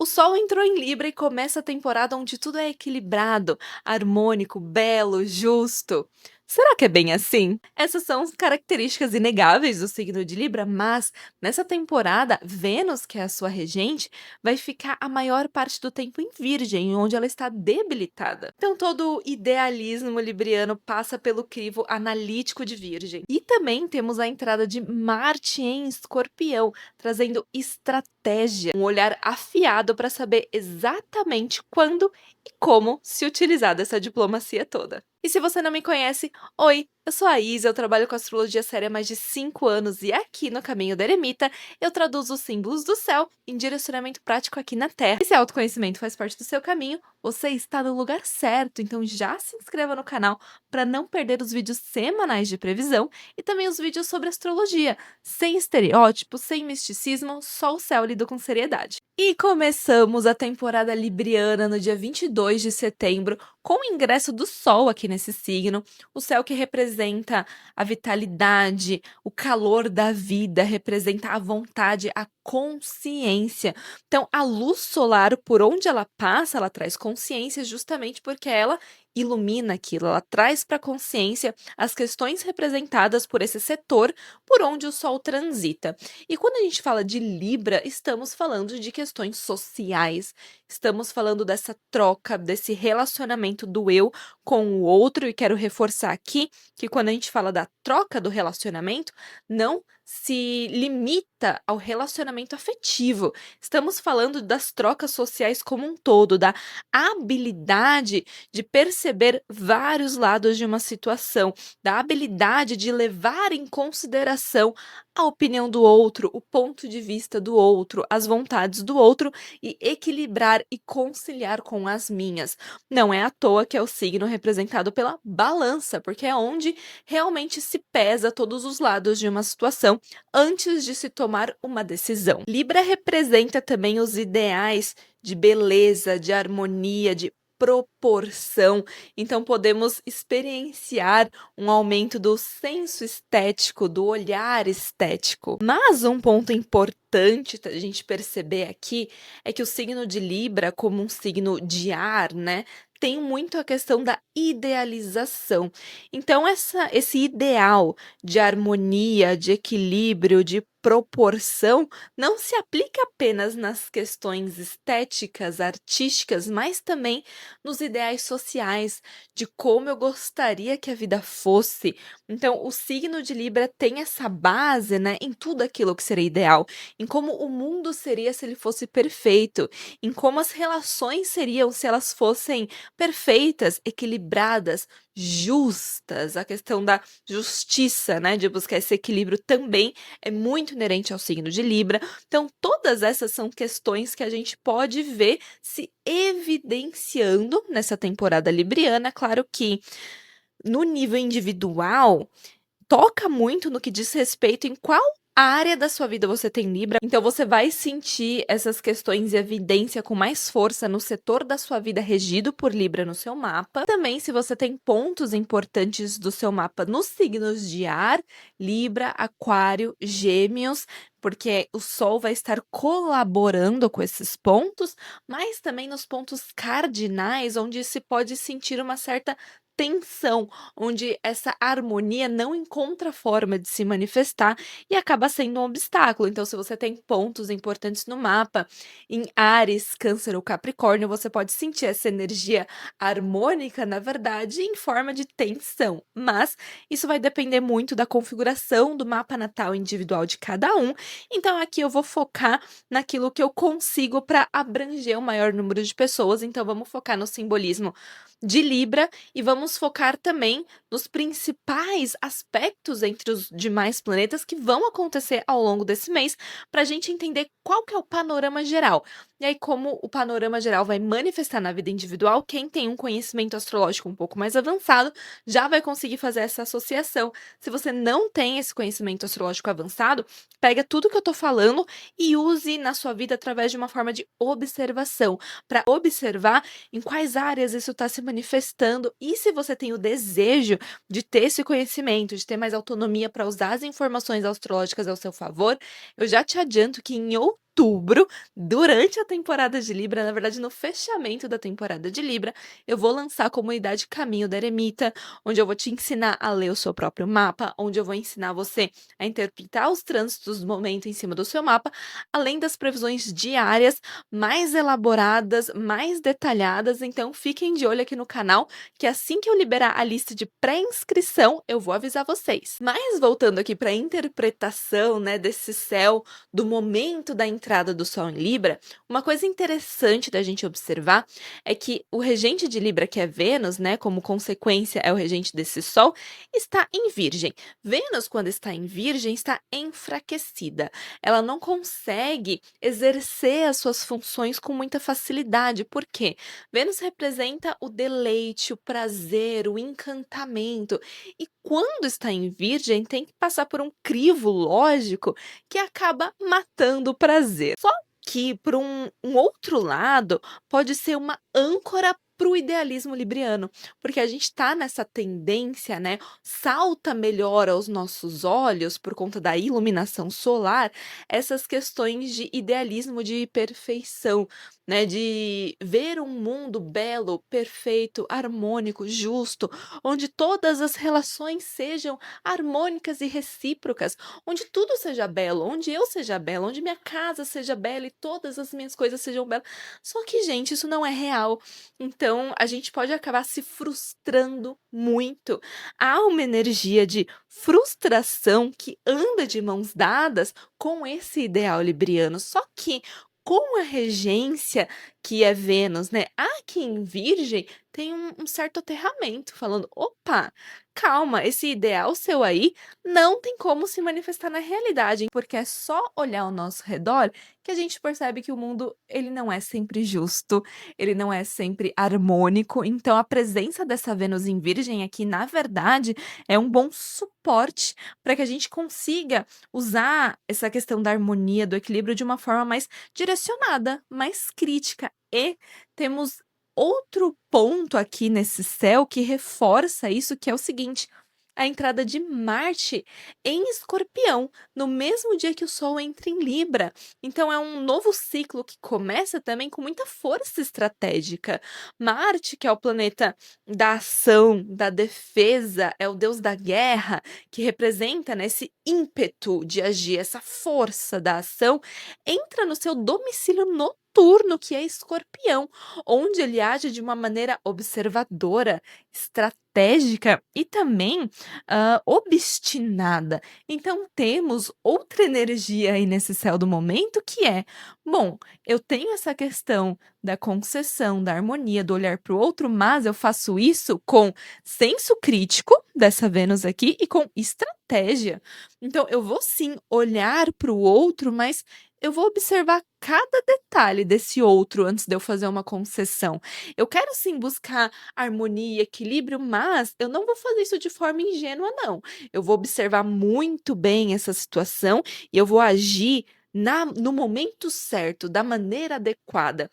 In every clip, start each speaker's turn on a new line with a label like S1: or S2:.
S1: O Sol entrou em Libra e começa a temporada onde tudo é equilibrado, harmônico, belo, justo. Será que é bem assim? Essas são as características inegáveis do signo de Libra, mas nessa temporada, Vênus, que é a sua regente, vai ficar a maior parte do tempo em Virgem, onde ela está debilitada. Então, todo o idealismo libriano passa pelo crivo analítico de Virgem. E também temos a entrada de Marte em Escorpião, trazendo estratégia, um olhar afiado para saber exatamente quando e como se utilizar dessa diplomacia toda. E se você não me conhece, oi, eu sou a Isa, eu trabalho com astrologia séria há mais de 5 anos e aqui no Caminho da Eremita eu traduzo os símbolos do céu em direcionamento prático aqui na Terra. E se autoconhecimento faz parte do seu caminho, você está no lugar certo, então já se inscreva no canal para não perder os vídeos semanais de previsão e também os vídeos sobre astrologia, sem estereótipos, sem misticismo, só o céu lido com seriedade. E começamos a temporada libriana no dia 22 de setembro, com o ingresso do Sol aqui nesse signo, o céu que representa a vitalidade, o calor da vida, representa a vontade, a consciência. Então, a luz solar, por onde ela passa, ela traz consciência justamente porque ela ilumina aquilo, ela traz para a consciência as questões representadas por esse setor por onde o Sol transita. E quando a gente fala de Libra, estamos falando de questões sociais, estamos falando dessa troca, desse relacionamento do eu com o outro, e quero reforçar aqui que quando a gente fala da troca do relacionamento, não se limita ao relacionamento afetivo. Estamos falando das trocas sociais como um todo, da habilidade de perceber vários lados de uma situação, da habilidade de levar em consideração a opinião do outro, o ponto de vista do outro, as vontades do outro e equilibrar e conciliar com as minhas. Não é à toa que é o signo representado pela balança, porque é onde realmente se pesa todos os lados de uma situação antes de se tomar uma decisão. Libra representa também os ideais de beleza, de harmonia, de proporção. Então podemos experienciar um aumento do senso estético, do olhar estético. Mas um ponto importante a gente perceber aqui é que o signo de Libra, como um signo de ar, né, tem muito a questão da idealização. Então esse ideal de harmonia, de equilíbrio, de proporção não se aplica apenas nas questões estéticas, artísticas, mas também nos ideais sociais, de como eu gostaria que a vida fosse. Então, o signo de Libra tem essa base, né, em tudo aquilo que seria ideal, em como o mundo seria se ele fosse perfeito, em como as relações seriam se elas fossem perfeitas, equilibradas, justas. A questão da justiça, né, de buscar esse equilíbrio também é muito inerente ao signo de Libra. Então, todas essas são questões que a gente pode ver se evidenciando nessa temporada libriana. Claro que no nível individual, toca muito no que diz respeito em qual área da sua vida você tem Libra, então você vai sentir essas questões em evidência com mais força no setor da sua vida regido por Libra no seu mapa. Também, se você tem pontos importantes do seu mapa nos signos de ar, Libra, Aquário, Gêmeos, porque o Sol vai estar colaborando com esses pontos, mas também nos pontos cardinais, onde se pode sentir uma certa tensão, onde essa harmonia não encontra forma de se manifestar e acaba sendo um obstáculo. Então, se você tem pontos importantes no mapa, em Áries, Câncer ou Capricórnio, você pode sentir essa energia harmônica, na verdade, em forma de tensão. Mas isso vai depender muito da configuração do mapa natal individual de cada um. Então, aqui eu vou focar naquilo que eu consigo para abranger o maior número de pessoas. Então, vamos focar no simbolismo de Libra e vamos focar também nos principais aspectos entre os demais planetas que vão acontecer ao longo desse mês, para a gente entender qual que é o panorama geral. E aí, como o panorama geral vai manifestar na vida individual, quem tem um conhecimento astrológico um pouco mais avançado já vai conseguir fazer essa associação. Se você não tem esse conhecimento astrológico avançado, pega tudo que eu tô falando e use na sua vida através de uma forma de observação, para observar em quais áreas isso está se manifestando e se você tem o desejo de ter esse conhecimento, de ter mais autonomia para usar as informações astrológicas ao seu favor, eu já te adianto que em outubro, durante a temporada de Libra, na verdade, no fechamento da temporada de Libra, eu vou lançar a comunidade Caminho da Eremita, onde eu vou te ensinar a ler o seu próprio mapa, onde eu vou ensinar você a interpretar os trânsitos do momento em cima do seu mapa, além das previsões diárias mais elaboradas, mais detalhadas. Então, fiquem de olho aqui no canal, que assim que eu liberar a lista de pré-inscrição, eu vou avisar vocês. Mas voltando aqui para a interpretação, né, desse céu, do momento da entrada do Sol em Libra, uma coisa interessante da gente observar é que o regente de Libra, que é Vênus, né, como consequência é o regente desse Sol, está em Virgem. Vênus, quando está em Virgem, está enfraquecida. Ela não consegue exercer as suas funções com muita facilidade. Por quê? Vênus representa o deleite, o prazer, o encantamento. E quando está em Virgem, tem que passar por um crivo lógico que acaba matando o prazer. Só que, por um outro lado, pode ser uma âncora para o idealismo libriano, porque a gente está nessa tendência, né? Salta melhor aos nossos olhos, por conta da iluminação solar, essas questões de idealismo de perfeição, né? De ver um mundo belo, perfeito, harmônico, justo, onde todas as relações sejam harmônicas e recíprocas, onde tudo seja belo, onde eu seja bela, onde minha casa seja bela e todas as minhas coisas sejam belas. Só que, gente, isso não é real. Então, a gente pode acabar se frustrando muito. Há uma energia de frustração que anda de mãos dadas com esse ideal libriano. Só que com a regência que é Vênus, né? Aqui em Virgem tem um certo aterramento, falando: opa, calma, esse ideal seu aí não tem como se manifestar na realidade, porque é só olhar ao nosso redor que a gente percebe que o mundo ele não é sempre justo, ele não é sempre harmônico. Então, a presença dessa Vênus em Virgem aqui, na verdade, é um bom suporte para que a gente consiga usar essa questão da harmonia, do equilíbrio de uma forma mais direcionada, mais crítica. E temos outro ponto aqui nesse céu que reforça isso, que é o seguinte: a entrada de Marte em Escorpião, no mesmo dia que o Sol entra em Libra. Então é um novo ciclo que começa também com muita força estratégica. Marte, que é o planeta da ação, da defesa, é o deus da guerra, que representa, né, esse ímpeto de agir, essa força da ação, entra no seu domicílio noturno, que é Escorpião, onde ele age de uma maneira observadora, estratégica e também obstinada. Então temos outra energia aí nesse céu do momento, que é: bom, eu tenho essa questão da concessão, da harmonia, do olhar para o outro, mas eu faço isso com senso crítico dessa Vênus aqui e com estratégia. Então eu vou sim olhar para o outro, mas eu vou observar cada detalhe desse outro antes de eu fazer uma concessão. Eu quero sim buscar harmonia, equilíbrio, mas eu não vou fazer isso de forma ingênua, não. Eu vou observar muito bem essa situação e eu vou agir no momento certo, da maneira adequada.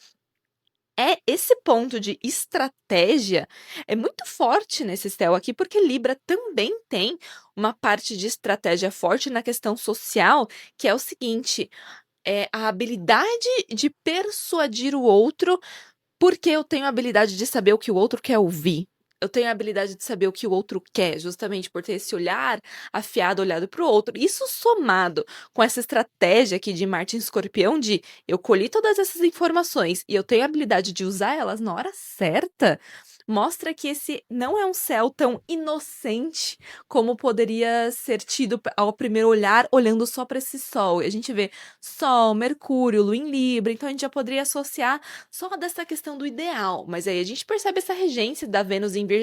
S1: Esse ponto de estratégia é muito forte nesse céu aqui, porque Libra também tem uma parte de estratégia forte na questão social, que é o seguinte: é a habilidade de persuadir o outro, porque eu tenho a habilidade de saber o que o outro quer ouvir. Eu tenho a habilidade de saber o que o outro quer, justamente por ter esse olhar afiado, olhado para o outro. Isso somado com essa estratégia aqui de Marte em Escorpião, de eu colhi todas essas informações e eu tenho a habilidade de usar elas na hora certa, mostra que esse não é um céu tão inocente como poderia ser tido ao primeiro olhar, olhando só para esse Sol. E a gente vê Sol, Mercúrio, Lua em Libra, então a gente já poderia associar só dessa questão do ideal, mas aí a gente percebe essa regência da Vênus em Virgem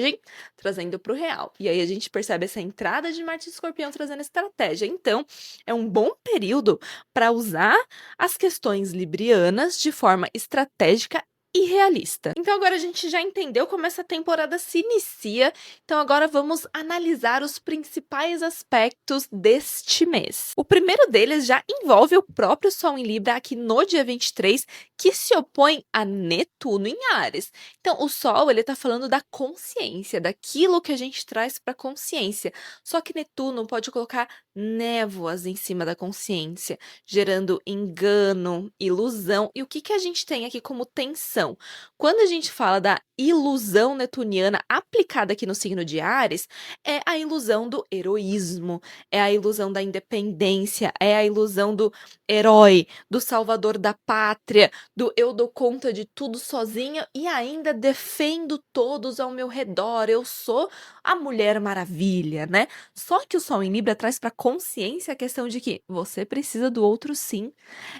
S1: trazendo para o real. E aí a gente percebe essa entrada de Marte em Escorpião trazendo estratégia. Então, é um bom período para usar as questões librianas de forma estratégica e realista. Então agora a gente já entendeu como essa temporada se inicia, então agora vamos analisar os principais aspectos deste mês. O primeiro deles já envolve o próprio Sol em Libra aqui no dia 23, que se opõe a Netuno em Áries. Então o Sol, ele tá falando da consciência, daquilo que a gente traz para consciência. Só que Netuno pode colocar névoas em cima da consciência, gerando engano, ilusão. E o que que a gente tem aqui como tensão? Quando a gente fala da ilusão netuniana aplicada aqui no signo de Áries, é a ilusão do heroísmo, é a ilusão da independência, é a ilusão do herói, do salvador da pátria, do eu dou conta de tudo sozinha e ainda defendo todos ao meu redor. Eu sou a Mulher Maravilha, né? Só que o Sol em Libra traz para consciência a questão de que você precisa do outro sim.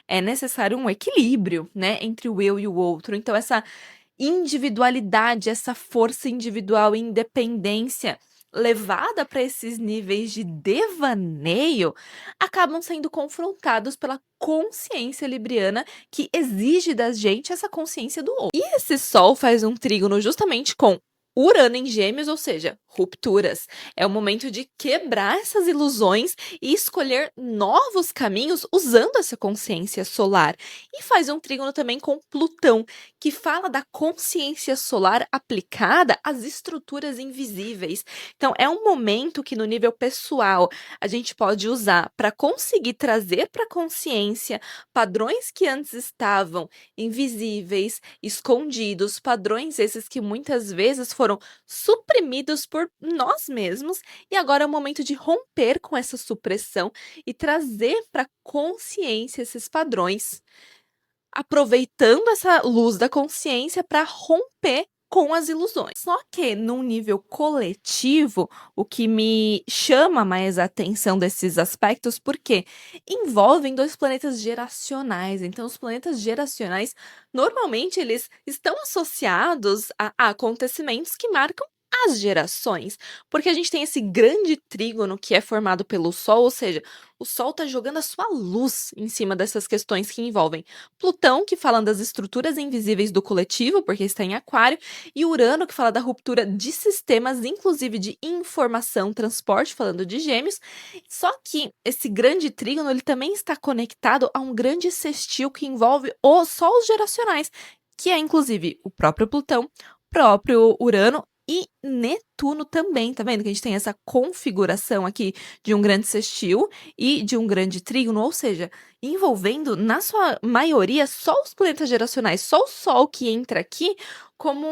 S1: É necessário um equilíbrio, né, entre o eu e o outro. Então essa individualidade, essa força individual e independência levada para esses níveis de devaneio, acabam sendo confrontados pela consciência libriana que exige da gente essa consciência do outro. E esse Sol faz um trígono justamente com Urano em Gêmeos, ou seja, rupturas. É o momento de quebrar essas ilusões e escolher novos caminhos usando essa consciência solar. E faz um trígono também com Plutão, que fala da consciência solar aplicada às estruturas invisíveis. Então, é um momento que, no nível pessoal, a gente pode usar para conseguir trazer para a consciência padrões que antes estavam invisíveis, escondidos, padrões esses que muitas vezes foram suprimidos por nós mesmos, e agora é o momento de romper com essa supressão e trazer para consciência esses padrões, aproveitando essa luz da consciência para romper com as ilusões. Só que num nível coletivo, o que me chama mais a atenção desses aspectos, porque envolvem dois planetas geracionais. Então, os planetas geracionais, normalmente, eles estão associados a acontecimentos que marcam as gerações, porque a gente tem esse grande trígono que é formado pelo Sol, ou seja, o Sol está jogando a sua luz em cima dessas questões que envolvem Plutão, que fala das estruturas invisíveis do coletivo, porque está em Aquário, e Urano, que fala da ruptura de sistemas, inclusive de informação, transporte, falando de Gêmeos. Só que esse grande trígono, ele também está conectado a um grande sextil que envolve os sols geracionais, que é inclusive o próprio Plutão, próprio Urano e Netuno também, tá vendo que a gente tem essa configuração aqui de um grande sextil e de um grande trígono, ou seja, envolvendo, na sua maioria, só os planetas geracionais, só o Sol que entra aqui como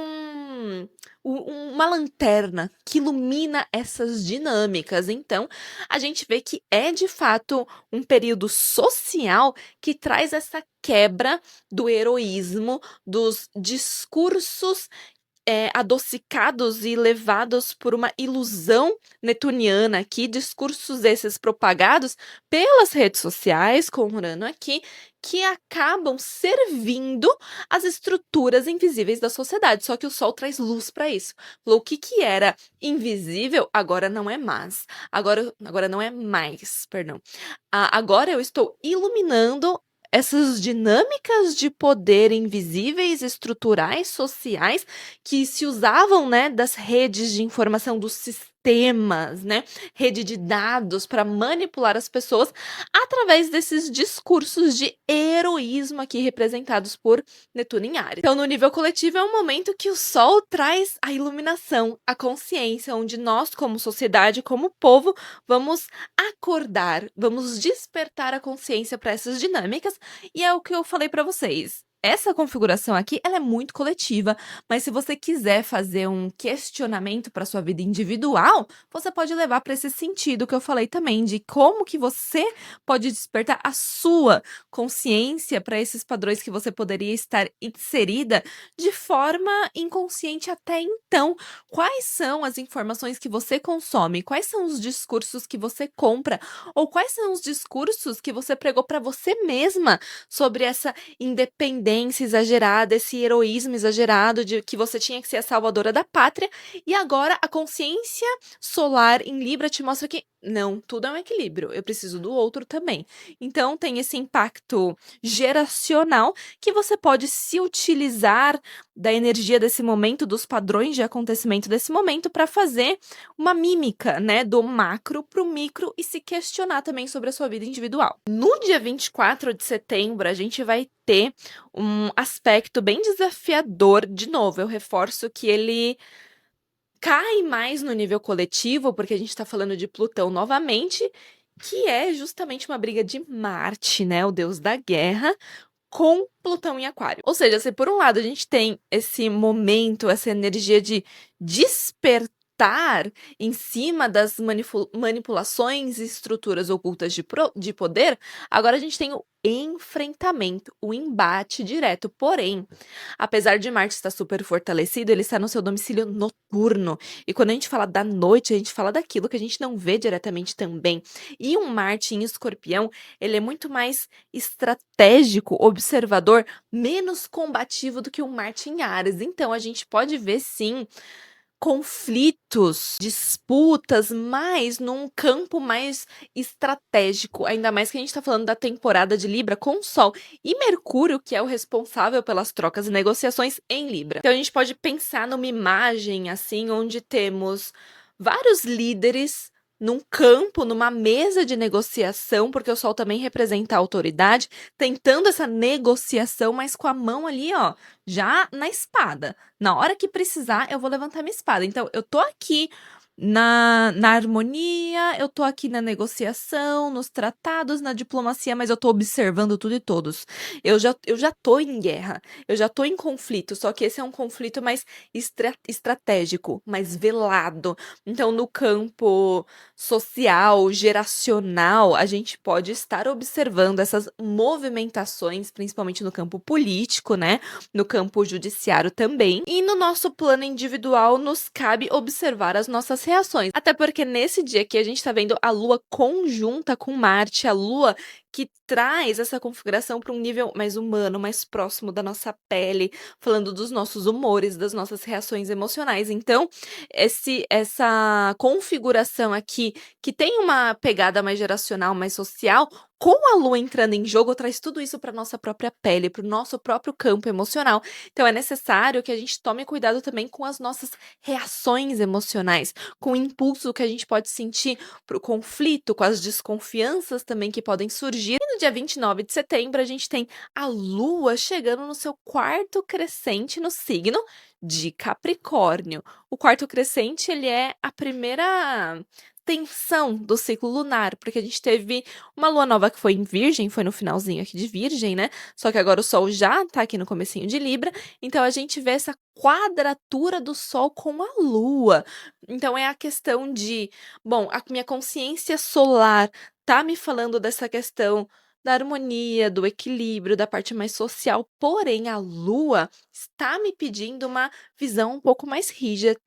S1: uma lanterna que ilumina essas dinâmicas. Então, a gente vê que é de fato um período social que traz essa quebra do heroísmo, dos discursos adocicados e levados por uma ilusão netuniana aqui, discursos esses propagados pelas redes sociais, com Urano aqui, que acabam servindo as estruturas invisíveis da sociedade. Só que o Sol traz luz para isso. Falou, o que que era invisível, agora não é mais. Agora não é mais, perdão. Agora eu estou iluminando essas dinâmicas de poder invisíveis, estruturais, sociais, que se usavam, né, das redes de informação, dos sistemas, né, rede de dados para manipular as pessoas através desses discursos de heroísmo aqui representados por Netuno em Áries. Então, no nível coletivo, é um momento que o Sol traz a iluminação, a consciência, onde nós, como sociedade, como povo, vamos acordar, vamos despertar a consciência para essas dinâmicas, e é o que eu falei para vocês. Essa configuração aqui, ela é muito coletiva, mas se você quiser fazer um questionamento para sua vida individual, você pode levar para esse sentido que eu falei também, de como que você pode despertar a sua consciência para esses padrões que você poderia estar inserida de forma inconsciente até então. Quais são as informações que você consome? Quais são os discursos que você compra? Ou quais são os discursos que você pregou para você mesma sobre essa independência exagerada, esse heroísmo exagerado de que você tinha que ser a salvadora da pátria, e agora a consciência solar em Libra te mostra que não, tudo é um equilíbrio, eu preciso do outro também. Então tem esse impacto geracional que você pode se utilizar da energia desse momento, dos padrões de acontecimento desse momento, para fazer uma mímica, né, do macro para o micro e se questionar também sobre a sua vida individual. No dia 24 de setembro, a gente vai ter um aspecto bem desafiador. De novo, eu reforço que ele cai mais no nível coletivo, porque a gente está falando de Plutão novamente, que é justamente uma briga de Marte, né, o deus da guerra, com Plutão em Aquário. Ou seja, se por um lado a gente tem esse momento, essa energia de despertar em cima das manipulações e estruturas ocultas de poder, agora a gente tem o enfrentamento, o embate direto. Porém, apesar de Marte estar super fortalecido, ele está no seu domicílio noturno. E quando a gente fala da noite, a gente fala daquilo que a gente não vê diretamente também. E um Marte em Escorpião, ele é muito mais estratégico, observador, menos combativo do que um Marte em Áries. Então a gente pode ver sim conflitos, disputas, mas num campo mais estratégico, ainda mais que a gente está falando da temporada de Libra com Sol e Mercúrio, que é o responsável pelas trocas e negociações em Libra. Então a gente pode pensar numa imagem assim, onde temos vários líderes num campo, numa mesa de negociação, porque o Sol também representa a autoridade, tentando essa negociação, mas com a mão ali, ó, já na espada. Na hora que precisar, eu vou levantar minha espada. Então, eu tô aqui na harmonia, eu tô aqui na negociação, nos tratados, na diplomacia, mas eu tô observando tudo e todos. Eu já tô em guerra, eu já tô em conflito, só que esse é um conflito mais estratégico, mais velado. Então, no campo social, geracional, a gente pode estar observando essas movimentações, principalmente no campo político, né? No campo judiciário também. E no nosso plano individual, nos cabe observar as nossas reações. Até porque nesse dia aqui a gente tá vendo a Lua conjunta com Marte, a Lua que traz essa configuração para um nível mais humano, mais próximo da nossa pele, falando dos nossos humores, das nossas reações emocionais. Então, essa configuração aqui, que tem uma pegada mais geracional, mais social, com a Lua entrando em jogo, traz tudo isso para nossa própria pele, para o nosso próprio campo emocional. Então é necessário que a gente tome cuidado também com as nossas reações emocionais, com o impulso que a gente pode sentir para o conflito, com as desconfianças também que podem surgir. E no dia 29 de setembro, a gente tem a Lua chegando no seu quarto crescente no signo de Capricórnio. O quarto crescente, ele é a primeira tensão do ciclo lunar, porque a gente teve uma lua nova que foi em Virgem, foi no finalzinho aqui de Virgem, né? Só que agora o Sol já tá aqui no comecinho de Libra, então a gente vê essa quadratura do Sol com a Lua. Então é a questão de, bom, a minha consciência solar tá me falando dessa questão da harmonia, do equilíbrio, da parte mais social, porém a Lua está me pedindo uma visão um pouco mais rígida,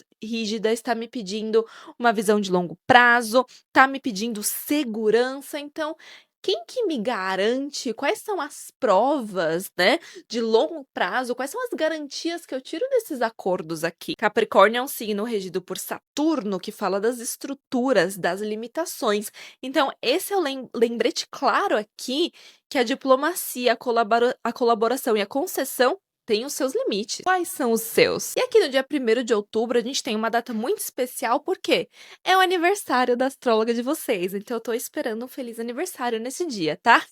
S1: está me pedindo uma visão de longo prazo, está me pedindo segurança. Então, quem que me garante quais são as provas, né, de longo prazo, quais são as garantias que eu tiro desses acordos aqui? Capricórnio é um signo regido por Saturno, que fala das estruturas, das limitações. Então, esse é o lembrete claro aqui que a diplomacia, a colaboração e a concessão têm os seus limites. Quais são os seus? E aqui no dia 1º de outubro, a gente tem uma data muito especial, porque é o aniversário da astróloga de vocês, então eu tô esperando um feliz aniversário nesse dia, tá?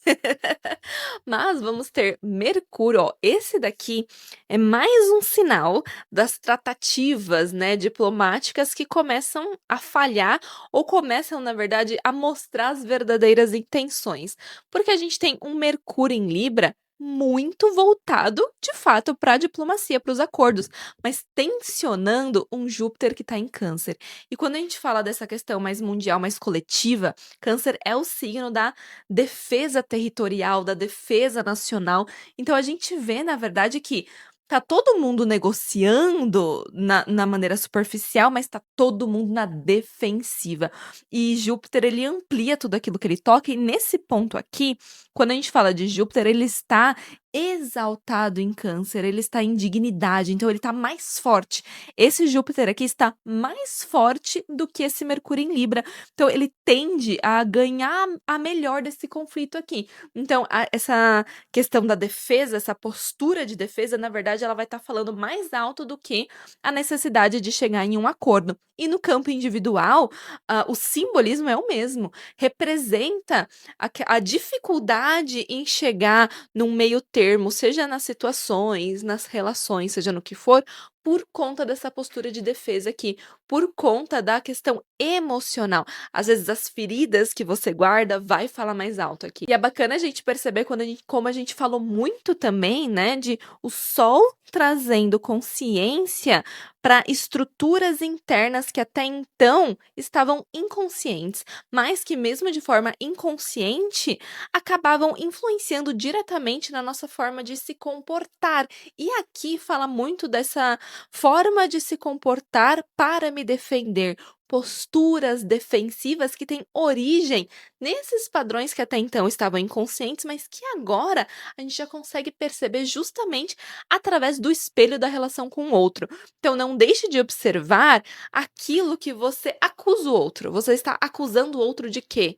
S1: Mas vamos ter Mercúrio, ó, esse daqui é mais um sinal das tratativas, né, diplomáticas que começam a falhar ou começam, na verdade, a mostrar as verdadeiras intenções. Porque a gente tem um Mercúrio em Libra muito voltado, de fato, para a diplomacia, para os acordos, mas tensionando um Júpiter que está em Câncer. E quando a gente fala dessa questão mais mundial, mais coletiva, Câncer é o signo da defesa territorial, da defesa nacional. Então a gente vê, na verdade, que tá todo mundo negociando na maneira superficial, mas tá todo mundo na defensiva. E Júpiter, ele amplia tudo aquilo que ele toca, e nesse ponto aqui, quando a gente fala de Júpiter, ele está exaltado em Câncer, ele está em dignidade, então ele está mais forte. Esse Júpiter aqui está mais forte do que esse Mercúrio em Libra. Então ele tende a ganhar a melhor desse conflito aqui. Então, essa questão da defesa, essa postura de defesa, na verdade, ela vai estar falando mais alto do que a necessidade de chegar em um acordo. E no campo individual, o simbolismo é o mesmo. Representa a dificuldade em chegar num meio termo, seja nas situações, nas relações, seja no que for, por conta dessa postura de defesa aqui, por conta da questão emocional. Às vezes as feridas que você guarda vai falar mais alto aqui. E é bacana a gente perceber como a gente falou muito também, né, de o sol trazendo consciência para estruturas internas que até então estavam inconscientes, mas que mesmo de forma inconsciente acabavam influenciando diretamente na nossa forma de se comportar. E aqui fala muito dessa forma de se comportar para me defender, posturas defensivas que têm origem nesses padrões que até então estavam inconscientes, mas que agora a gente já consegue perceber justamente através do espelho da relação com o outro. Então não deixe de observar aquilo que você acusa o outro. Você está acusando o outro de quê?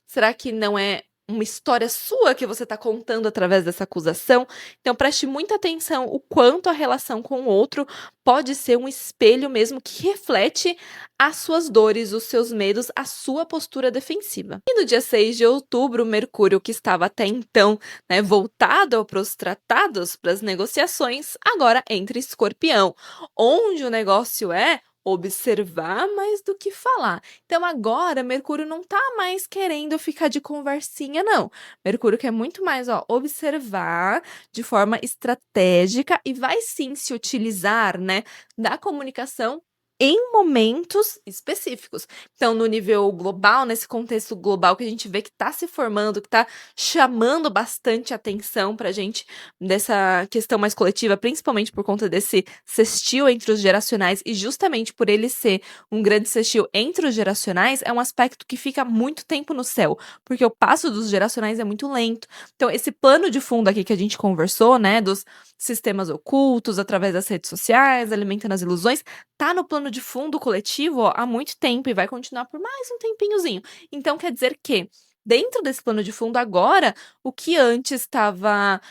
S1: Será que não é uma história sua que você está contando através dessa acusação? Então preste muita atenção o quanto a relação com o outro pode ser um espelho mesmo que reflete as suas dores, os seus medos, a sua postura defensiva. E no dia 6 de outubro, Mercúrio, que estava até então, né, voltado para os tratados, para as negociações, agora entra em Escorpião, onde o negócio é observar mais do que falar. Então agora Mercúrio não tá mais querendo ficar de conversinha, não. Mercúrio quer muito mais, ó, observar de forma estratégica e vai sim se utilizar, né, da comunicação em momentos específicos. Então, no nível global, nesse contexto global que a gente vê que está se formando, que está chamando bastante atenção para a gente dessa questão mais coletiva, principalmente por conta desse sextil entre os geracionais, e justamente por ele ser um grande sextil entre os geracionais, é um aspecto que fica muito tempo no céu, porque o passo dos geracionais é muito lento. Então, esse plano de fundo aqui que a gente conversou, né, dos sistemas ocultos, através das redes sociais, alimentando as ilusões, tá no plano de fundo coletivo, ó, há muito tempo e vai continuar por mais um tempinhozinho. Então, quer dizer que, dentro desse plano de fundo agora, o que antes estava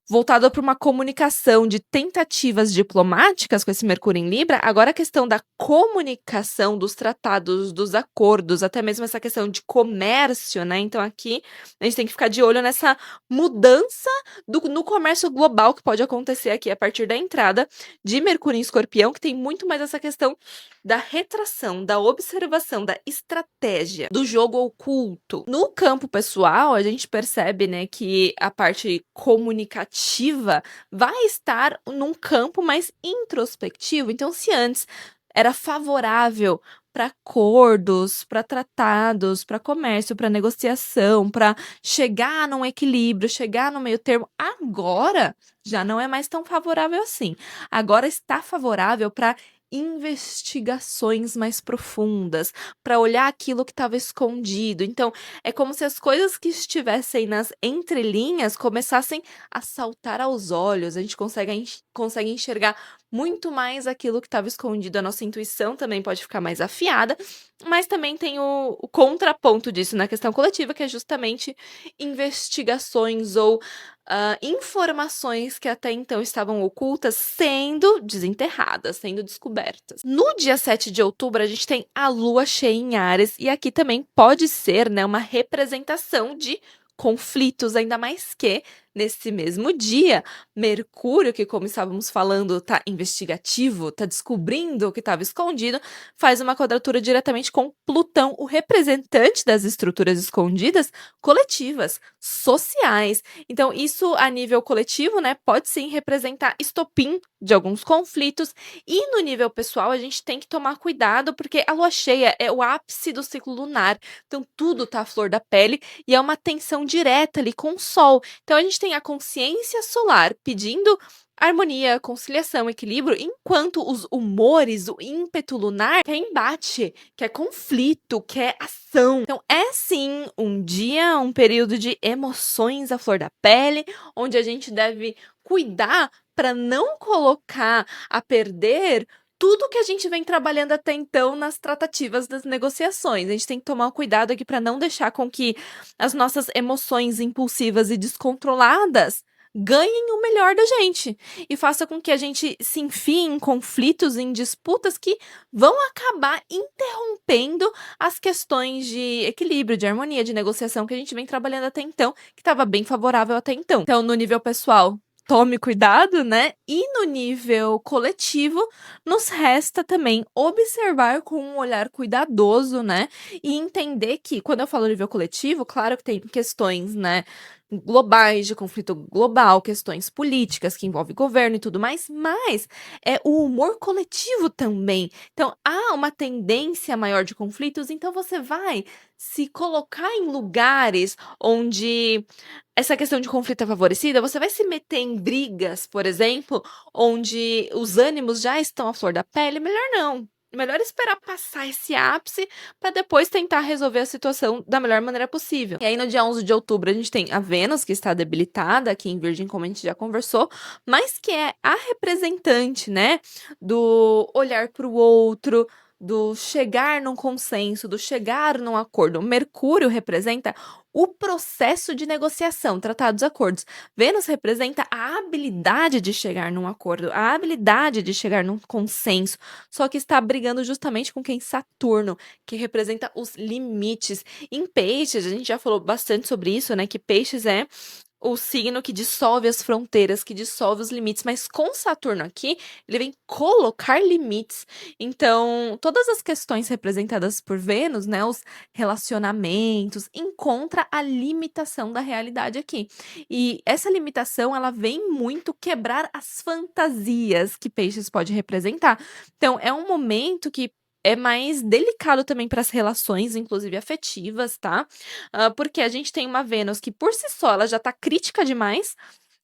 S1: voltado para uma comunicação de tentativas diplomáticas com esse Mercúrio em Libra, agora a questão da comunicação, dos tratados, dos acordos, até mesmo essa questão de comércio, né? Então aqui a gente tem que ficar de olho nessa mudança no comércio global que pode acontecer aqui a partir da entrada de Mercúrio em Escorpião, que tem muito mais essa questão da retração, da observação, da estratégia, do jogo oculto. No campo pessoal, a gente percebe, né, que a parte comunicativa vai estar num campo mais introspectivo. Então, se antes era favorável para acordos, para tratados, para comércio, para negociação, para chegar num equilíbrio, chegar no meio termo, agora já não é mais tão favorável assim. Agora está favorável para investigações mais profundas, para olhar aquilo que estava escondido. Então, é como se as coisas que estivessem nas entrelinhas começassem a saltar aos olhos. A gente consegue enxergar muito mais aquilo que estava escondido. A nossa intuição também pode ficar mais afiada, mas também tem o contraponto disso na questão coletiva, que é justamente investigações ou informações que até então estavam ocultas sendo desenterradas, sendo descobertas. No dia 7 de outubro, a gente tem a lua cheia em Áries, e aqui também pode ser, né, uma representação de conflitos, ainda mais que nesse mesmo dia, Mercúrio, que como estávamos falando, tá investigativo, tá descobrindo o que estava escondido, faz uma quadratura diretamente com Plutão, o representante das estruturas escondidas coletivas, sociais. Então, isso a nível coletivo, né, pode sim representar estopim de alguns conflitos, e no nível pessoal a gente tem que tomar cuidado, porque a lua cheia é o ápice do ciclo lunar, então tudo tá à flor da pele e é uma tensão direta ali com o Sol. Então a gente tem a consciência solar pedindo harmonia, conciliação, equilíbrio, enquanto os humores, o ímpeto lunar quer embate, quer conflito, quer ação. Então é sim um dia, um período de emoções à flor da pele, onde a gente deve cuidar para não colocar a perder tudo que a gente vem trabalhando até então nas tratativas das negociações. A gente tem que tomar um cuidado aqui para não deixar com que as nossas emoções impulsivas e descontroladas ganhem o melhor da gente e faça com que a gente se enfie em conflitos, em disputas que vão acabar interrompendo as questões de equilíbrio, de harmonia, de negociação que a gente vem trabalhando até então, que estava bem favorável até então. Então, no nível pessoal, tome cuidado, né? E no nível coletivo, nos resta também observar com um olhar cuidadoso, né? E entender que, quando eu falo nível coletivo, claro que tem questões, né? Globais, de conflito global, questões políticas que envolvem governo e tudo mais, mas é o humor coletivo também. Então, há uma tendência maior de conflitos, então você vai se colocar em lugares onde essa questão de conflito é favorecida, você vai se meter em brigas, por exemplo, onde os ânimos já estão à flor da pele, melhor não. Melhor esperar passar esse ápice para depois tentar resolver a situação da melhor maneira possível. E aí, no dia 11 de outubro, a gente tem a Vênus, que está debilitada aqui em Virgem, como a gente já conversou, mas que é a representante, né, do olhar para o outro, do chegar num consenso, do chegar num acordo. O Mercúrio representa o processo de negociação, tratados, acordos. Vênus representa a habilidade de chegar num acordo, a habilidade de chegar num consenso, só que está brigando justamente com quem? Saturno, que representa os limites. Em Peixes, a gente já falou bastante sobre isso, né? Que Peixes é o signo que dissolve as fronteiras, que dissolve os limites, mas com Saturno aqui, ele vem colocar limites. Então, todas as questões representadas por Vênus, né, os relacionamentos, encontra a limitação da realidade aqui. E essa limitação, ela vem muito quebrar as fantasias que Peixes pode representar. Então, é um momento que é mais delicado também para as relações, inclusive afetivas, tá? Porque a gente tem uma Vênus que, por si só, ela já tá crítica demais,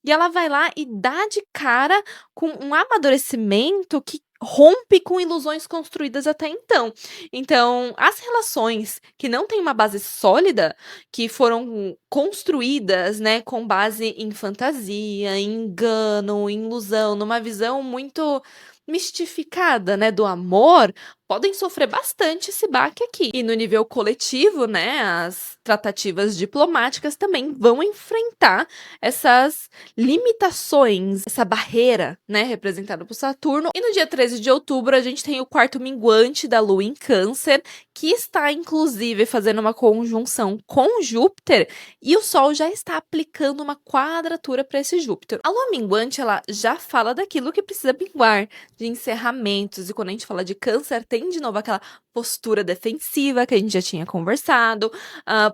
S1: e ela vai lá e dá de cara com um amadurecimento que rompe com ilusões construídas até então. Então, as relações que não têm uma base sólida, que foram construídas, né, com base em fantasia, em engano, em ilusão, numa visão muito mistificada, né, do amor, podem sofrer bastante esse baque aqui. E no nível coletivo, né, as tratativas diplomáticas também vão enfrentar essas limitações, essa barreira, né, representada por Saturno. E no dia 13 de outubro, a gente tem o quarto minguante da Lua em Câncer, que está, inclusive, fazendo uma conjunção com Júpiter, e o Sol já está aplicando uma quadratura para esse Júpiter. A Lua minguante, ela já fala daquilo que precisa minguar, de encerramentos, e quando a gente fala de Câncer, tem de novo aquela postura defensiva que a gente já tinha conversado,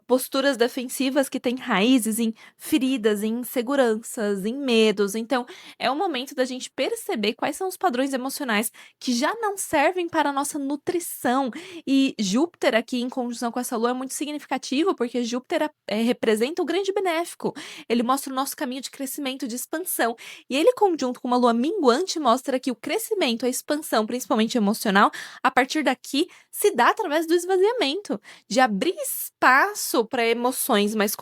S1: posturas defensivas que têm raízes em feridas, em inseguranças, em medos. Então, é o momento da gente perceber quais são os padrões emocionais que já não servem para a nossa nutrição. E Júpiter, aqui em conjunção com essa lua, é muito significativo, porque Júpiter representa o grande benéfico. Ele mostra o nosso caminho de crescimento, de expansão. E ele, conjunto com uma lua minguante, mostra que o crescimento, a expansão, principalmente emocional, a partir daqui, se dá através do esvaziamento, de abrir espaço para emoções mais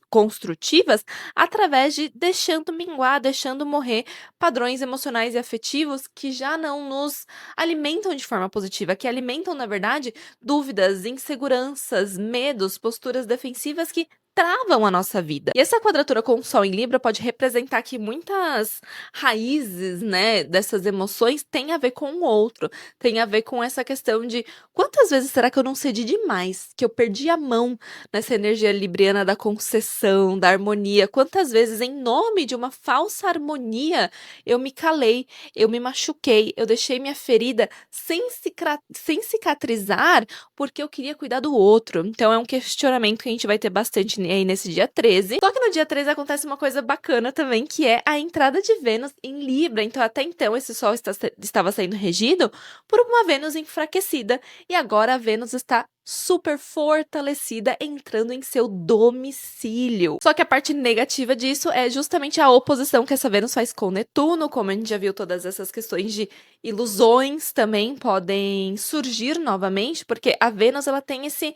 S1: construtivas através de deixando minguar, deixando morrer padrões emocionais e afetivos que já não nos alimentam de forma positiva, que alimentam, na verdade, dúvidas, inseguranças, medos, posturas defensivas que travam a nossa vida. E essa quadratura com o Sol em Libra pode representar que muitas raízes, né, dessas emoções têm a ver com o outro, tem a ver com essa questão de quantas vezes será que eu não cedi demais, que eu perdi a mão nessa energia libriana da concessão, da harmonia, quantas vezes em nome de uma falsa harmonia eu me calei, eu me machuquei, eu deixei minha ferida sem cicatrizar porque eu queria cuidar do outro. Então é um questionamento que a gente vai ter bastante aí nesse dia 13. Só que no dia 13 acontece uma coisa bacana também, que é a entrada de Vênus em Libra. Então até então esse Sol estava sendo regido por uma Vênus enfraquecida, e agora a Vênus está super fortalecida, entrando em seu domicílio. Só que a parte negativa disso é justamente a oposição que essa Vênus faz com Netuno. Como a gente já viu, todas essas questões de ilusões também podem surgir novamente, porque a Vênus, ela tem esse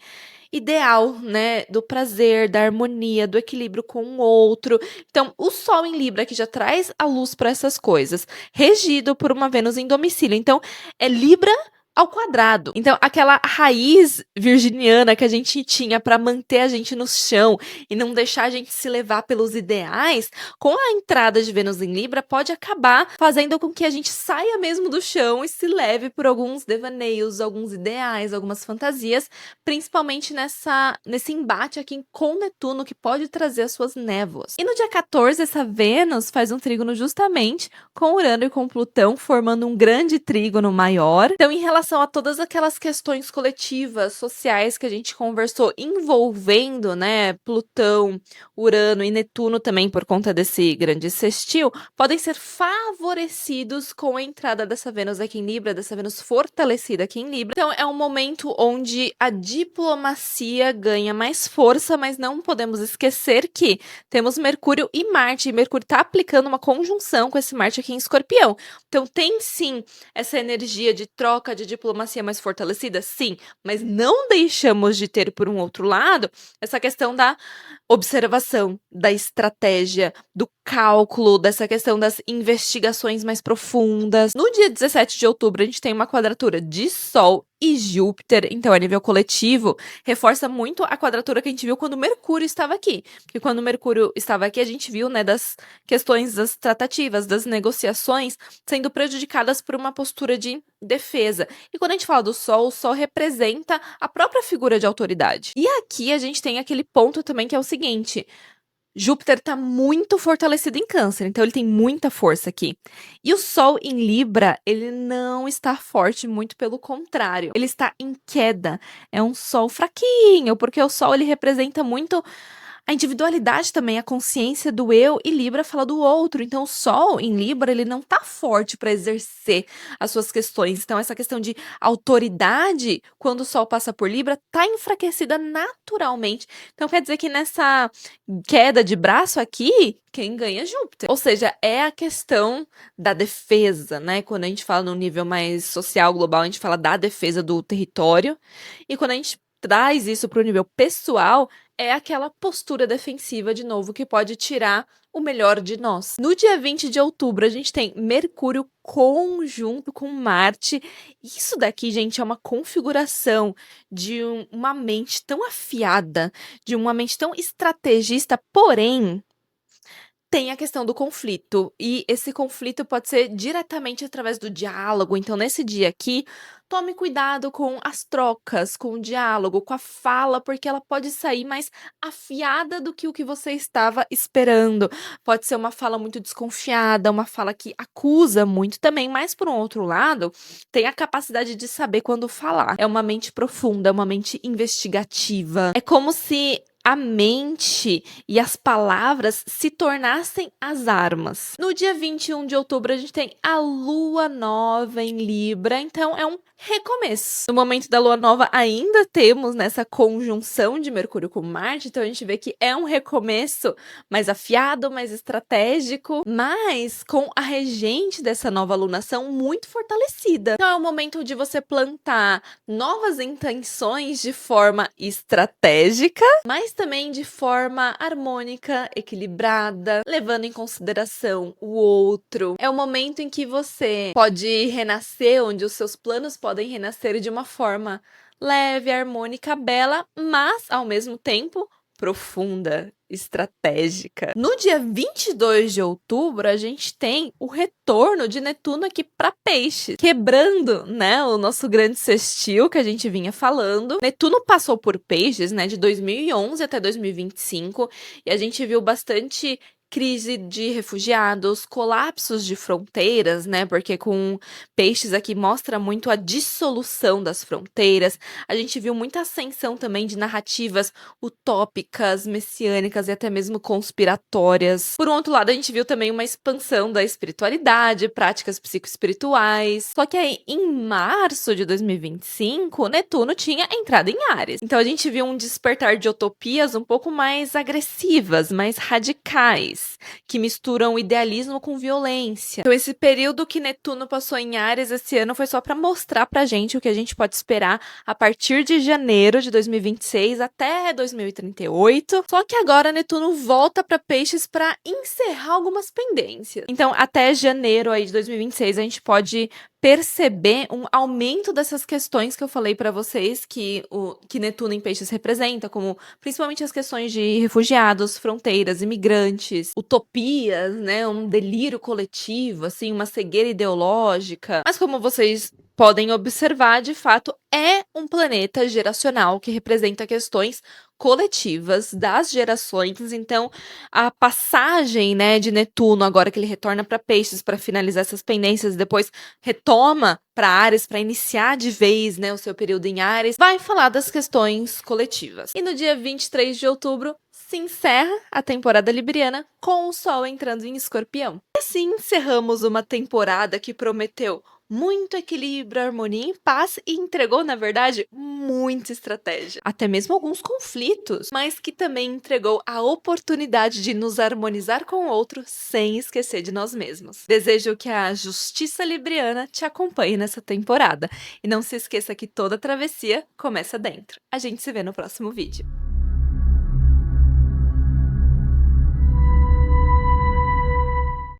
S1: ideal, né, do prazer, da harmonia, do equilíbrio com o outro. Então, o Sol em Libra, que já traz a luz para essas coisas, regido por uma Vênus em domicílio. Então, é Libra ao quadrado. Então, aquela raiz virginiana que a gente tinha para manter a gente no chão e não deixar a gente se levar pelos ideais, com a entrada de Vênus em Libra, pode acabar fazendo com que a gente saia mesmo do chão e se leve por alguns devaneios, alguns ideais, algumas fantasias, principalmente nesse embate aqui com Netuno, que pode trazer as suas névoas. E no dia 14, essa Vênus faz um trígono justamente com Urano e com Plutão, formando um grande trígono maior. Então, em relação a todas aquelas questões coletivas, sociais que a gente conversou, envolvendo, né, Plutão, Urano e Netuno também por conta desse grande sextil, podem ser favorecidos com a entrada dessa Vênus aqui em Libra, dessa Vênus fortalecida aqui em Libra. Então, é um momento onde a diplomacia ganha mais força, mas não podemos esquecer que temos Mercúrio e Marte, e Mercúrio está aplicando uma conjunção com esse Marte aqui em Escorpião. Então, tem sim essa energia de troca, de diplomacia mais fortalecida? Sim, mas não deixamos de ter, por um outro lado, essa questão da observação, da estratégia, do cálculo, dessa questão das investigações mais profundas. No dia 17 de outubro, a gente tem uma quadratura de Sol e Júpiter, então a nível coletivo, reforça muito a quadratura que a gente viu quando Mercúrio estava aqui. Porque quando Mercúrio estava aqui, a gente viu, né, das questões das tratativas, das negociações sendo prejudicadas por uma postura de defesa. E quando a gente fala do Sol, o Sol representa a própria figura de autoridade. E aqui a gente tem aquele ponto também que é o seguinte: Júpiter está muito fortalecido em Câncer, então ele tem muita força aqui. E o Sol em Libra, ele não está forte, muito pelo contrário. Ele está em queda. É um Sol fraquinho, porque o Sol ele representa muito a individualidade também, a consciência do eu, e Libra fala do outro. Então, o Sol em Libra, ele não tá forte para exercer as suas questões. Então, essa questão de autoridade, quando o Sol passa por Libra, tá enfraquecida naturalmente. Então, quer dizer que nessa queda de braço aqui, quem ganha é Júpiter. Ou seja, é a questão da defesa, né? Quando a gente fala no nível mais social, global, a gente fala da defesa do território. E quando a gente traz isso para o nível pessoal, é aquela postura defensiva, de novo, que pode tirar o melhor de nós. No dia 20 de outubro, a gente tem Mercúrio conjunto com Marte. Isso daqui, gente, é uma configuração de uma mente tão afiada, de uma mente tão estrategista, porém tem a questão do conflito, e esse conflito pode ser diretamente através do diálogo. Então, nesse dia aqui, tome cuidado com as trocas, com o diálogo, com a fala, porque ela pode sair mais afiada do que o que você estava esperando. Pode ser uma fala muito desconfiada, uma fala que acusa muito também, mas por um outro lado, tem a capacidade de saber quando falar. É uma mente profunda, é uma mente investigativa. É como se a mente e as palavras se tornassem as armas. No dia 21 de outubro, a gente tem a lua nova em Libra, então é um recomeço. No momento da lua nova, ainda temos nessa conjunção de Mercúrio com Marte, então a gente vê que é um recomeço mais afiado, mais estratégico, mas com a regente dessa nova alunação muito fortalecida. Então é o momento de você plantar novas intenções de forma estratégica, mas também de forma harmônica, equilibrada, levando em consideração o outro. É o momento em que você pode renascer, onde os seus planos podem renascer de uma forma leve, harmônica, bela, mas ao mesmo tempo profunda, estratégica. No dia 22 de outubro, a gente tem o retorno de Netuno aqui para Peixes, quebrando, né, o nosso grande sextil que a gente vinha falando. Netuno passou por Peixes, né, de 2011 até 2025, e a gente viu bastante crise de refugiados, colapsos de fronteiras, né? Porque com Peixes aqui mostra muito a dissolução das fronteiras. A gente viu muita ascensão também de narrativas utópicas, messiânicas e até mesmo conspiratórias. Por um outro lado, a gente viu também uma expansão da espiritualidade, práticas psicoespirituais. Só que aí, em março de 2025, Netuno tinha entrado em Áries. Então a gente viu um despertar de utopias um pouco mais agressivas, mais radicais, que misturam idealismo com violência. Então esse período que Netuno passou em Áries esse ano foi só para mostrar pra gente o que a gente pode esperar a partir de janeiro de 2026 até 2038. Só que agora Netuno volta para Peixes para encerrar algumas pendências. Então até janeiro aí de 2026 a gente pode perceber um aumento dessas questões que eu falei para vocês que Netuno em Peixes representa, como principalmente as questões de refugiados, fronteiras, imigrantes, utopias, né, um delírio coletivo, assim, uma cegueira ideológica. Mas como vocês podem observar, de fato, é um planeta geracional que representa questões coletivas das gerações. Então, a passagem, né, de Netuno, agora que ele retorna para Peixes para finalizar essas pendências, depois retoma para Áries para iniciar de vez, né, o seu período em Áries, vai falar das questões coletivas. E no dia 23 de outubro se encerra a temporada libriana com o Sol entrando em Escorpião. E assim encerramos uma temporada que prometeu muito equilíbrio, harmonia e paz e entregou, na verdade, muita estratégia. Até mesmo alguns conflitos, mas que também entregou a oportunidade de nos harmonizar com o outro sem esquecer de nós mesmos. Desejo que a justiça libriana te acompanhe nessa temporada. E não se esqueça que toda travessia começa dentro. A gente se vê no próximo vídeo.